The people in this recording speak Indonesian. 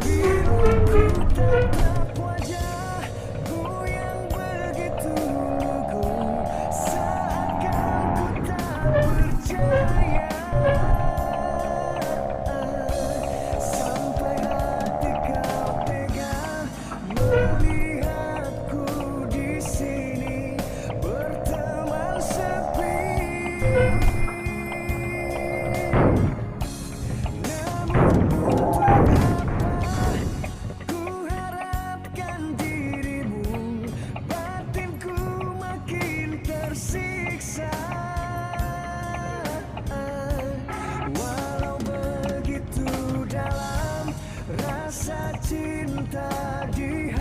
Bila ku tatap wajahmu yang begitu lugu, seakan ku tak percaya. Sampai hati kau tega melihatku di sini berteman sepi. Namun untuk apa ku harapkan dirimu, batinku makin tersiksa. Walau begitu dalam rasa cinta di